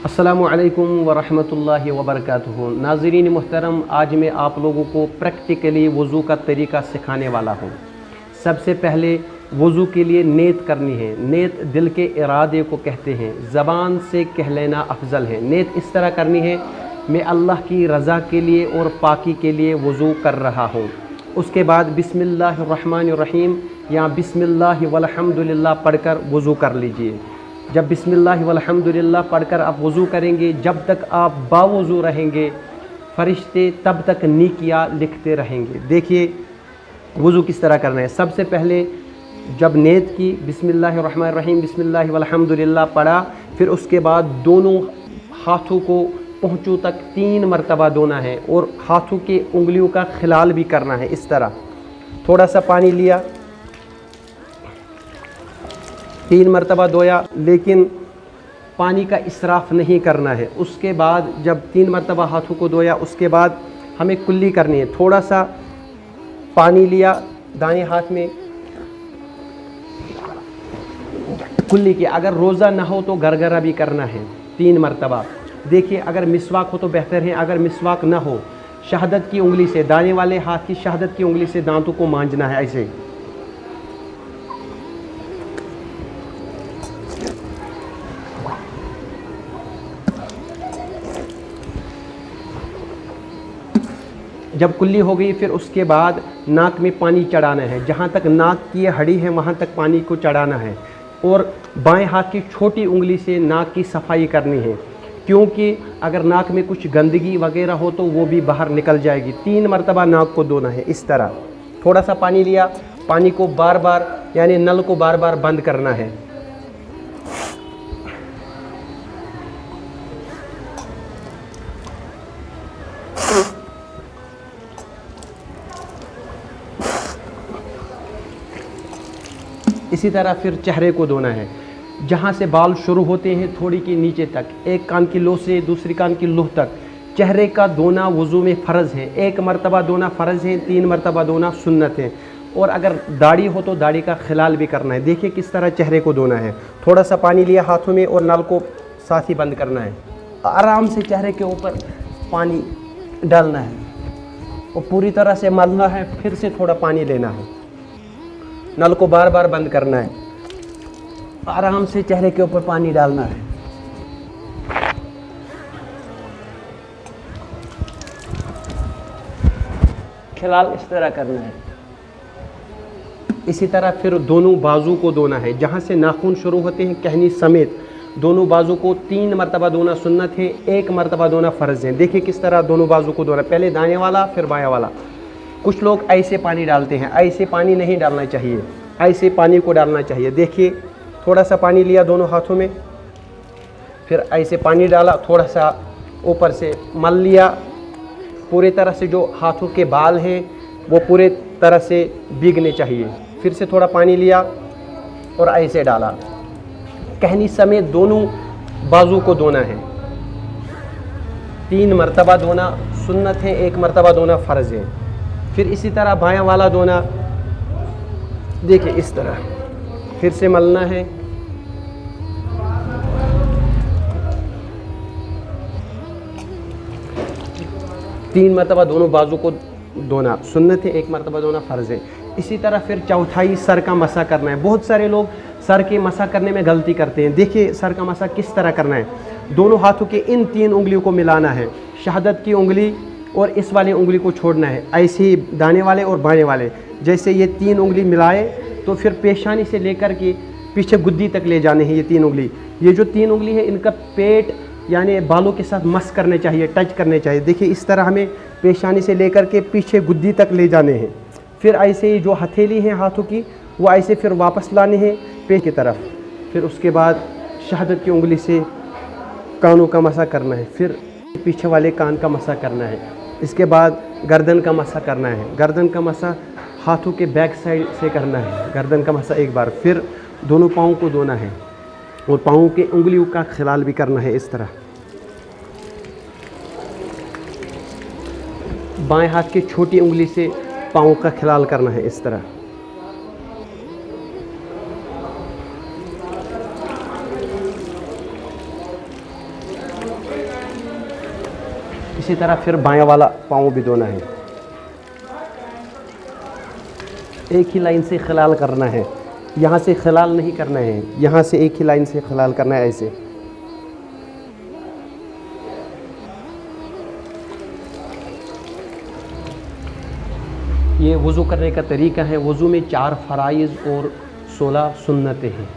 अस्सलामु अलैकुम वरहमतुल्लाहि वबरकातुहू। नाज़रीन मोहतरम, आज मैं आप लोगों को प्रैक्टिकली वज़ू का तरीका सिखाने वाला हूँ। सबसे पहले वज़ू के लिए नीयत करनी है। नीयत दिल के इरादे को कहते हैं, ज़बान से कह लेना अफजल है। नीयत इस तरह करनी है, मैं अल्लाह की रज़ा के लिए और पाकी के लिए वज़ू कर रहा हूँ। उसके बाद बिस्मिल्लाहिर्रहमानिर्रहीम या बिस्मिल्लाहि वल्हम्दुलिल्लाह पढ़कर वज़ू कर लीजिए। जब बिस्मिल्लाहि वल्हम्दुलिल्लाह पढ़कर आप वज़ू करेंगे, जब तक आप बावज़ू रहेंगे, फ़रिश्ते तब तक नेकियां लिखते रहेंगे। देखिए वज़ू किस तरह करना है। सबसे पहले जब नीयत की, बिस्मिल्लाहिर्रहमानिर्रहीम बिस्मिल्लाहि वल्हम्दुलिल्लाह पढ़ा, फिर उसके बाद दोनों हाथों को पहुँचों तक 3 मरतबा धोना है और हाथों की उंगलियों का खिलाल भी करना है। इस तरह थोड़ा सा पानी लिया, 3 मरतबा धोया, लेकिन पानी का इसराफ़ नहीं करना है। उसके बाद जब 3 मरतबा हाथों को धोया, उसके बाद हमें कुल्ली करनी है। थोड़ा सा पानी लिया, दाएं हाथ में कुल्ली की। अगर रोज़ा ना हो तो गरगरा भी करना है 3 मरतबा। देखिए अगर मिसवाक हो तो बेहतर है, अगर मिसवाक ना हो शहादत की उंगली से, दाने वाले हाथ की शहादत की उंगली से दांतों को मांजना है। ऐसे जब कुल्ली हो गई, फिर उसके बाद नाक में पानी चढ़ाना है। जहाँ तक नाक की हड्डी है वहाँ तक पानी को चढ़ाना है और बाएं हाथ की छोटी उंगली से नाक की सफाई करनी है, क्योंकि अगर नाक में कुछ गंदगी वगैरह हो तो वो भी बाहर निकल जाएगी। 3 मरतबा नाक को धोना है। इस तरह थोड़ा सा पानी लिया, पानी को बार बार यानी नल को बार बार बंद करना है। इसी तरह फिर चेहरे को धोना है। जहाँ से बाल शुरू होते हैं थोड़ी के नीचे तक, एक कान की लो से दूसरी कान की लोह तक, चेहरे का धोना वज़ू में फ़र्ज़ है। 1 मरतबा धोना फ़र्ज़ है, 3 मरतबा धोना सुन्नत है। और अगर दाढ़ी हो तो दाढ़ी का खिलाल भी करना है। देखिए किस तरह चेहरे को धोना है। थोड़ा सा पानी लिया हाथों में और नल को साथ ही बंद करना है। आराम से चेहरे के ऊपर पानी डालना है और पूरी तरह से मलना है। फिर से थोड़ा पानी लेना है, नल को बार बार बंद करना है, आराम से चेहरे के ऊपर पानी डालना है। खिलाल इस तरह करना है। इसी तरह फिर दोनों बाजू को धोना है। जहाँ से नाखून शुरू होते हैं कहनी समेत दोनों बाजू को 3 मरतबा धोना सुन्नत है, 1 मरतबा धोना फ़र्ज़ है। देखिए किस तरह दोनों बाजू को धोना, पहले दाएं वाला फिर बायां वाला। कुछ लोग ऐसे पानी डालते हैं, ऐसे पानी नहीं डालना चाहिए, ऐसे पानी को डालना चाहिए। देखिए थोड़ा सा पानी लिया दोनों हाथों में, फिर ऐसे पानी डाला, थोड़ा सा ऊपर से मल लिया। पूरी तरह से जो हाथों के बाल हैं वो पूरे तरह से भीगने चाहिए। फिर से थोड़ा पानी लिया और ऐसे डाला। कहनी समेत दोनों बाजू को धोना है। 3 मरतबा धोना सुन्नत है, 1 मरतबा धोना फ़र्ज़ है। फिर इसी तरह बायां वाला धोना, देखिए इस तरह फिर से मलना है। तीन मरतबा दोनों बाजू को धोना सुन्नत है, 1 मरतबा धोना फ़र्ज़ है। इसी तरह फिर चौथाई सर का मसा करना है। बहुत सारे लोग सर के मसा करने में गलती करते हैं। देखिए सर का मसा किस तरह करना है। दोनों हाथों के इन 3 उंगलियों को मिलाना है, शहादत की उंगली और इस वाली उंगली को छोड़ना है। ऐसे ही दाने वाले और बाएं वाले, जैसे ये 3 उंगली मिलाए तो फिर पेशानी से लेकर के पीछे गुद्दी तक ले जाने हैं। ये 3 उंगली, ये जो 3 उंगली है इनका पेट यानी बालों के साथ मस करने चाहिए, टच करने चाहिए। देखिए इस तरह हमें पेशानी से लेकर के पीछे गुद्दी तक ले जाने हैं। फिर ऐसे ही जो हथेली है हाथों की वो ऐसे फिर वापस लाने हैं पेट की तरफ। फिर उसके बाद शहादत की उंगली से कानों का मसा करना है, फिर पीछे वाले कान का मसा करना है। इसके बाद गर्दन का मसा करना है। गर्दन का मसा हाथों के बैक साइड से करना है, गर्दन का मसा एक बार। फिर दोनों पाँव को धोना है और पाँव के उंगलियों का खिलाल भी करना है। इस तरह बाएं हाथ की छोटी उंगली से पाँव का खिलाल करना है। इस तरह इसी तरह फिर बायां वाला पाँव भी धोना है। एक ही लाइन से खिलाल करना है, यहाँ से खिलाल नहीं करना है, यहाँ से एक ही लाइन से खिलाल करना है ऐसे। ये वज़ू करने का तरीका है। वज़ू में 4 फ़राइज़ और 16 सुन्नतें हैं।